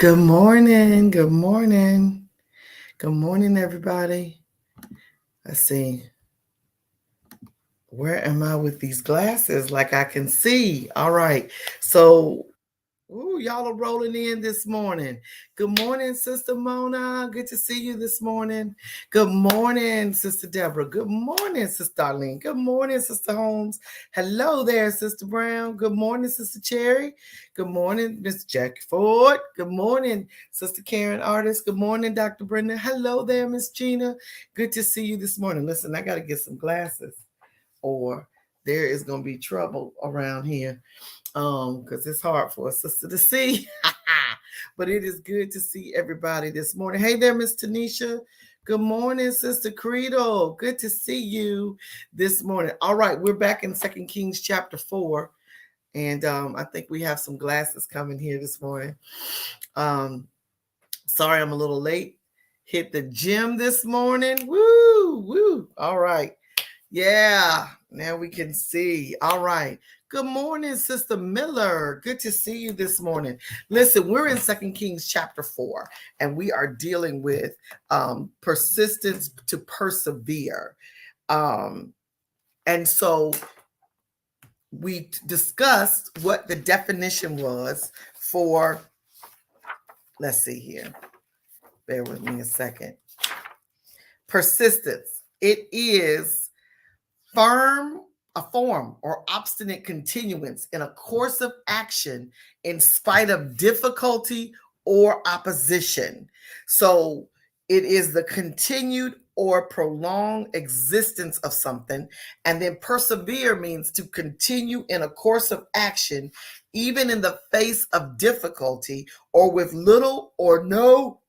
Good morning. Good morning. Good morning, everybody. Let's see. Where am I with these glasses? Like I can see. All right. So, y'all are rolling in this morning. Good morning, Sister Mona. Good to see you this morning. Good morning, Sister Deborah. Good morning, Sister Darlene. Good morning, Sister Holmes. Hello there, Sister Brown. Good morning, Sister Cherry. Good morning, Miss Jackie Ford. Good morning, Sister Karen Artist. Good morning, Dr. Brenda. Hello there, Miss Gina. Good to see you this morning. Listen, I got to get some glasses or there is going to be trouble around here because it's hard for a sister to see. But it is good to see everybody this morning. Hey there, Miss Tanisha. Good morning, Sister Credo. Good to see you this morning. All right, we're back in 2 Kings chapter 4. And I think we have some glasses coming here this morning. Sorry I'm a little late. Hit the gym this morning. Woo. All right. Yeah, now we can see. All right. Good morning, Sister Miller. Good to see you this morning. Listen, we're in 2 Kings chapter 4, and we are dealing with persistence to persevere. And so we discussed what the definition was for, let's see here. Bear with me a second. Persistence. It is a form or obstinate continuance in a course of action in spite of difficulty or opposition. So it is the continued or prolonged existence of something. And then persevere means to continue in a course of action, even in the face of difficulty or with little or no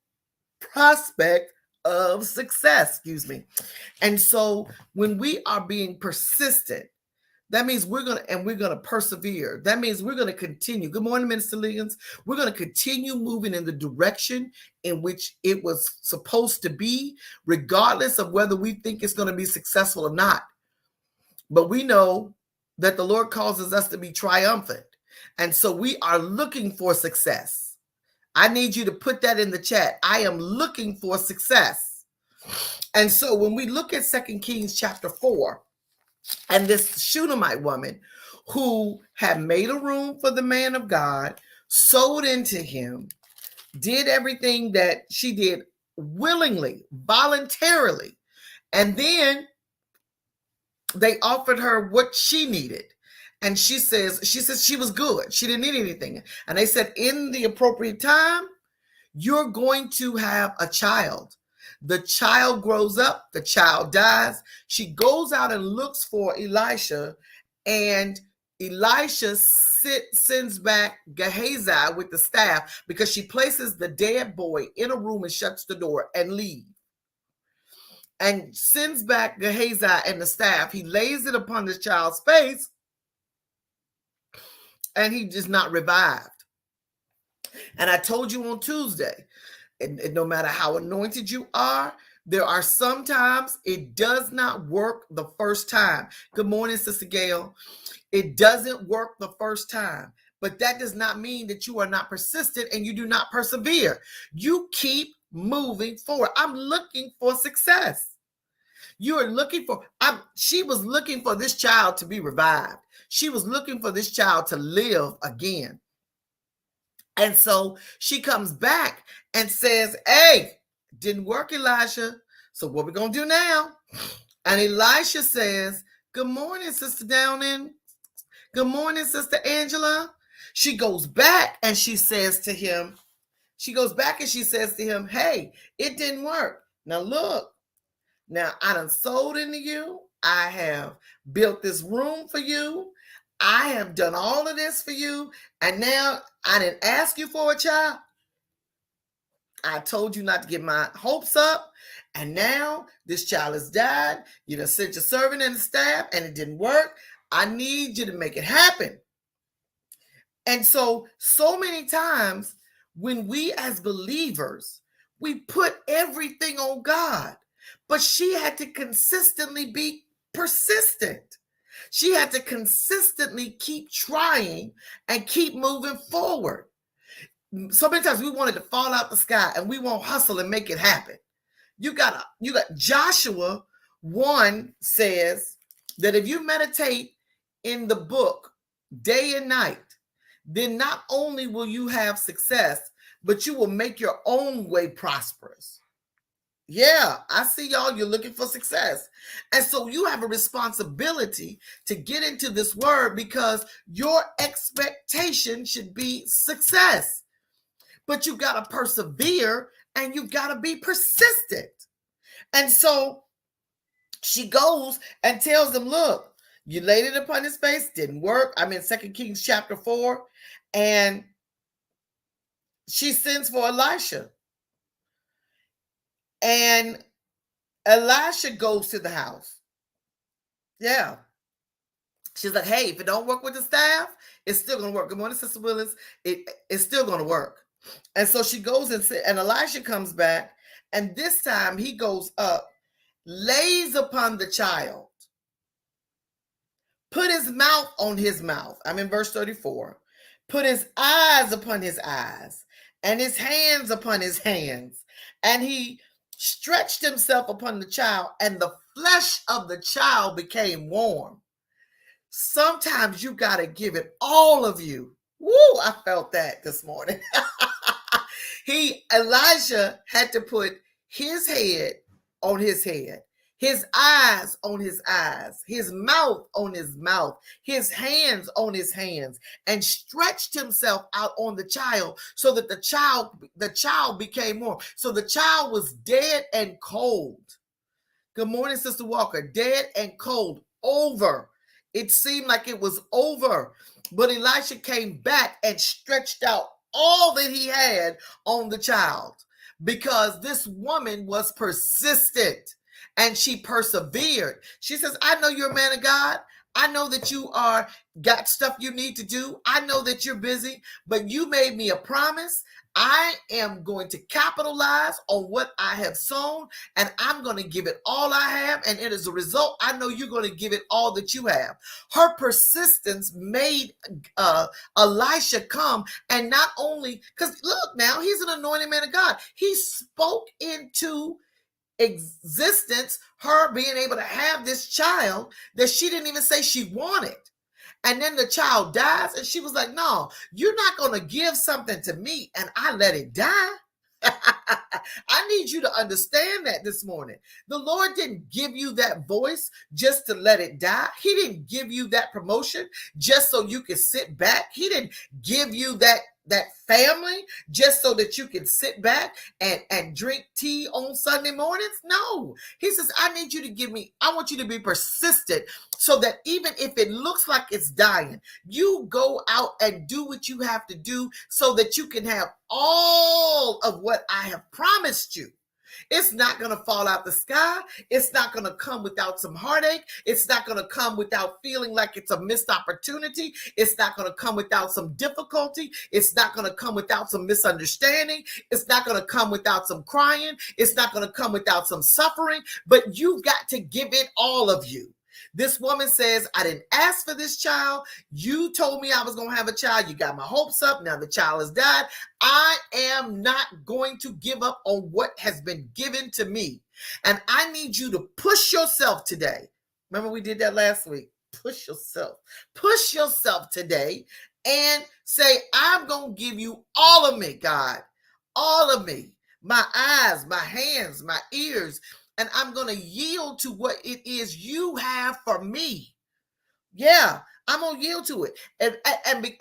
prospect of success, And so when we are being persistent, that means we're going to persevere. That means we're going to continue. Good morning, Minister Liggins. We're going to continue moving in the direction in which it was supposed to be, regardless of whether we think it's going to be successful or not. But we know that the Lord causes us to be triumphant. And so we are looking for success. I need you to put that in the chat. I am looking for success. And so when we look at 2 Kings chapter 4, and this Shunammite woman who had made a room for the man of God, sowed into him, did everything that she did willingly, voluntarily, and then they offered her what she needed. And she says she was good. She didn't need anything. And they said, in the appropriate time, you're going to have a child. The child grows up, the child dies. She goes out and looks for Elisha, and Elisha sends back Gehazi with the staff because she places the dead boy in a room and shuts the door and leaves. And sends back Gehazi and the staff. He lays it upon the child's face, and he is not revived. And I told you on Tuesday, and no matter how anointed you are, there are sometimes it does not work the first time. Good morning, Sister Gail. It doesn't work the first time, but that does not mean that you are not persistent and you do not persevere. You keep moving forward. I'm looking for success. You are looking for, she was looking for this child to be revived. She was looking for this child to live again. And so she comes back and says, hey, didn't work, Elisha. So what we're going to do now? And Elisha says, good morning, Sister Downing. Good morning, Sister Angela. She goes back and she says to him, hey, it didn't work. Now look, now I done sold into you. I have built this room for you. I have done all of this for you. And now I didn't ask you for a child. I told you not to get my hopes up. And now this child has died. You done sent your servant and the staff and it didn't work. I need you to make it happen. And so many times when we as believers, we put everything on God, but she had to consistently be persistent. She had to consistently keep trying and keep moving forward. So many times we wanted to fall out the sky and we won't hustle and make it happen. You got Joshua 1 says that if you meditate in the book day and night, then not only will you have success, but you will make your own way prosperous. Yeah, I see y'all. You're looking for success. And so you have a responsibility to get into this word because your expectation should be success. But you got to persevere and you got to be persistent. And so she goes and tells them, look, you laid it upon his face, didn't work. I'm in 2 Kings chapter 4. And she sends for Elisha. And Elisha goes to the house. Yeah. She's like, hey, if it don't work with the staff, it's still going to work. Good morning, Sister Willis. It's still going to work. And so she goes and Elisha comes back. And this time he goes up, lays upon the child, put his mouth on his mouth. I'm in verse 34. Put his eyes upon his eyes and his hands upon his hands. And he stretched himself upon the child, and the flesh of the child became warm. Sometimes you got to give it all of you. Woo, I felt that this morning. Elijah had to put his head on his head, his eyes on his eyes, his mouth on his mouth, his hands on his hands, and stretched himself out on the child so that the child became warm. So the child was dead and cold. Good morning, Sister Walker. Dead and cold, over. It seemed like it was over, but Elisha came back and stretched out all that he had on the child because this woman was persistent and she persevered. She says, I know you're a man of God. I know that you got stuff you need to do. I know that you're busy, but you made me a promise. I am going to capitalize on what I have sown, and I'm going to give it all I have. And as a result, I know you're going to give it all that you have. Her persistence made Elisha come, and not only, because look now, he's an anointed man of God. He spoke into existence her being able to have this child that she didn't even say she wanted. And then the child dies, and she was like, no, you're not going to give something to me and I let it die. I need you to understand that this morning. The Lord didn't give you that voice just to let it die. He didn't give you that promotion just so you could sit back. He didn't give you that family just so that you can sit back and drink tea on Sunday mornings. No, he says, I need you to I want you to be persistent so that even if it looks like it's dying, you go out and do what you have to do so that you can have all of what I have promised you. It's not going to fall out the sky. It's not going to come without some heartache. It's not going to come without feeling like it's a missed opportunity. It's not going to come without some difficulty. It's not going to come without some misunderstanding. It's not going to come without some crying. It's not going to come without some suffering, but you've got to give it all of you. This woman says, I didn't ask for this child. You told me I was going to have a child. You got my hopes up. Now the child has died. I am not going to give up on what has been given to me. And I need you to push yourself today. Remember we did that last week. Push yourself. Push yourself today and say, I'm going to give you all of me, God. All of me. My eyes, my hands, my ears. And I'm going to yield to what it is you have for me. Yeah, I'm going to yield to it. And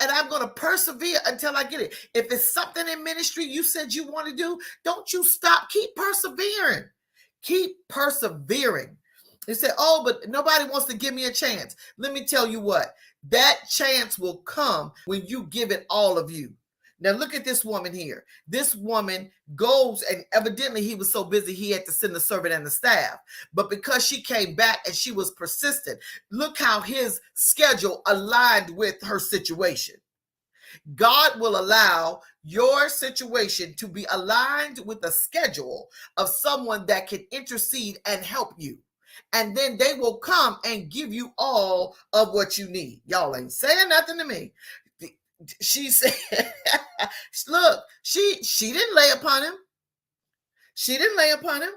I'm going to persevere until I get it. If it's something in ministry you said you want to do, don't you stop. Keep persevering. Keep persevering. You say, oh, but nobody wants to give me a chance. Let me tell you what. That chance will come when you give it all of you. Now, look at this woman here. This woman goes, and evidently he was so busy he had to send the servant and the staff. But because she came back and she was persistent, look how his schedule aligned with her situation. God will allow your situation to be aligned with the schedule of someone that can intercede and help you. And then they will come and give you all of what you need. Y'all ain't saying nothing to me. She said, look, she didn't lay upon him. She didn't lay upon him,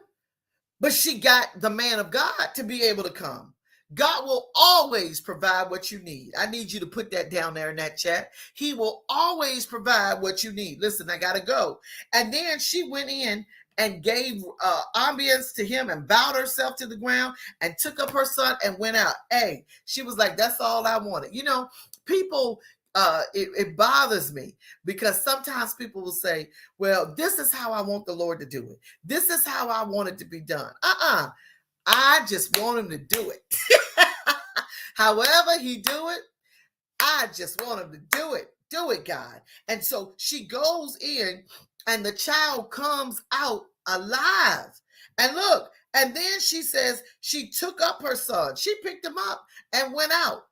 but she got the man of God to be able to come. God will always provide what you need. I need you to put that down there in that chat. He will always provide what you need. Listen, I got to go. And then she went in and gave ambience to him and bowed herself to the ground and took up her son and went out. Hey, she was like, that's all I wanted. You know, people, it bothers me because sometimes people will say, well, this is how I want the Lord to do it. This is how I want it to be done. I just want him to do it. However he do it, I just want him to do it. Do it, God. And so she goes in and the child comes out alive. And look, and then she says she took up her son. She picked him up and went out.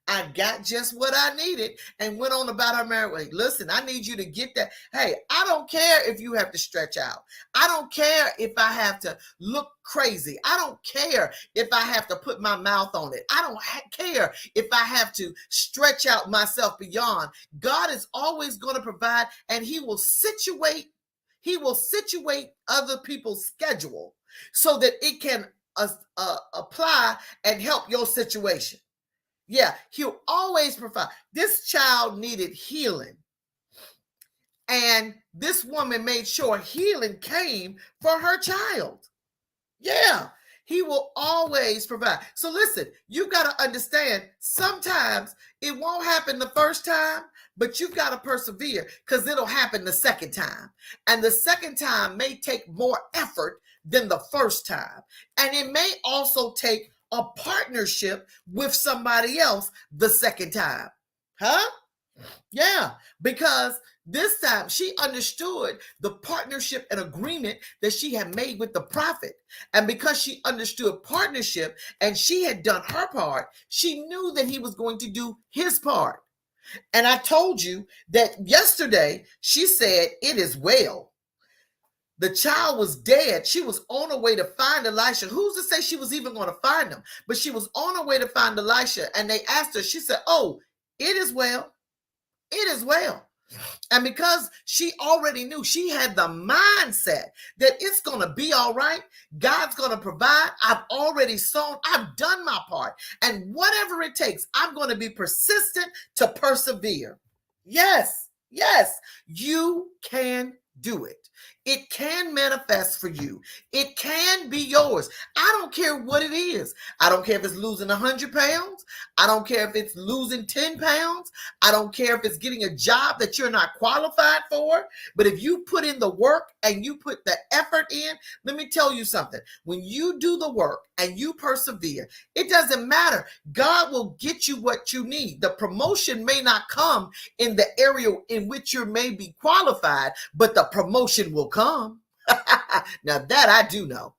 I got just what I needed and went on about her merry way. Listen, I need you to get that. Hey, I don't care if you have to stretch out. I don't care if I have to look crazy. I don't care if I have to put my mouth on it. I don't care if I have to stretch out myself beyond. God is always going to provide, and he will situate other people's schedule so that it can apply and help your situation. Yeah, he'll always provide. This child needed healing. And this woman made sure healing came for her child. Yeah, he will always provide. So listen, you got to understand, sometimes it won't happen the first time, but you've got to persevere because it'll happen the second time. And the second time may take more effort than the first time. And it may also take a partnership with somebody else the second time. Huh? Yeah, because this time she understood the partnership and agreement that she had made with the prophet. And because she understood partnership and she had done her part, she knew that he was going to do his part. And I told you that yesterday she said, it is well. The child was dead. She was on her way to find Elisha. Who's to say she was even going to find him? But she was on her way to find Elisha. And they asked her, she said, oh, it is well. It is well. And because she already knew, she had the mindset that it's going to be all right. God's going to provide. I've already sown. I've done my part. And whatever it takes, I'm going to be persistent to persevere. Yes, yes, you can do it. It can manifest for you. It can be yours. I don't care what it is. I don't care if it's losing 100 pounds. I don't care if it's losing 10 pounds. I don't care if it's getting a job that you're not qualified for. But if you put in the work and you put the effort in, let me tell you something. When you do the work and you persevere, it doesn't matter. God will get you what you need. The promotion may not come in the area in which you may be qualified, but the promotion will come. Now that I do know.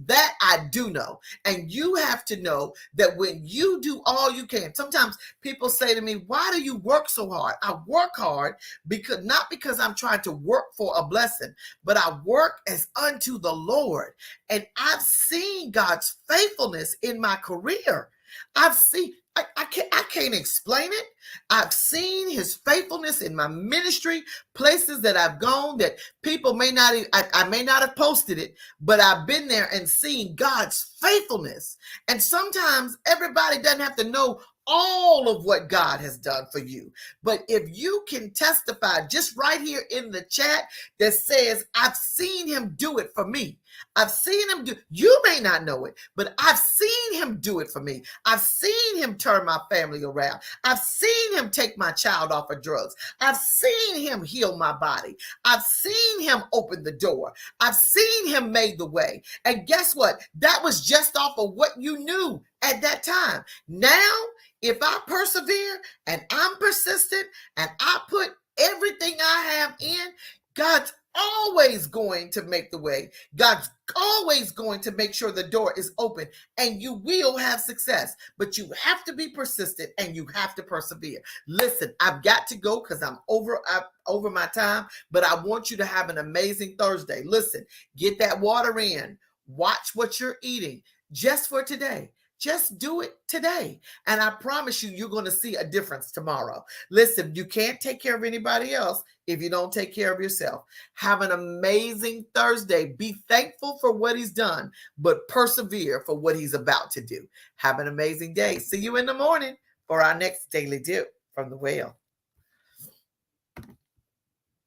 That I do know. And you have to know that when you do all you can, sometimes people say to me, why do you work so hard? I work hard because not because I'm trying to work for a blessing, but I work as unto the Lord. And I've seen God's faithfulness in my career. I've seen, I can't explain it. I've seen his faithfulness in my ministry, places that I've gone that people may not, I may not have posted it, but I've been there and seen God's faithfulness. And sometimes everybody doesn't have to know all of what God has done for you. But if you can testify just right here in the chat that says, I've seen him do it for me. I've seen him do, you may not know it, but I've seen him do it for me. I've seen him turn my family around. I've seen him take my child off of drugs. I've seen him heal my body. I've seen him open the door. I've seen him make the way. And guess what? That was just off of what you knew at that time. Now, if I persevere and I'm persistent and I put everything I have in, God's always going to make the way. God's always going to make sure the door is open and you will have success. But you have to be persistent and you have to persevere. Listen, I've got to go because I'm over my time, but I want you to have an amazing Thursday. Listen, get that water in. Watch what you're eating just for today. Just do it today. And I promise you, you're going to see a difference tomorrow. Listen, you can't take care of anybody else if you don't take care of yourself. Have an amazing Thursday. Be thankful for what he's done, but persevere for what he's about to do. Have an amazing day. See you in the morning for our next Daily Dip from the Well.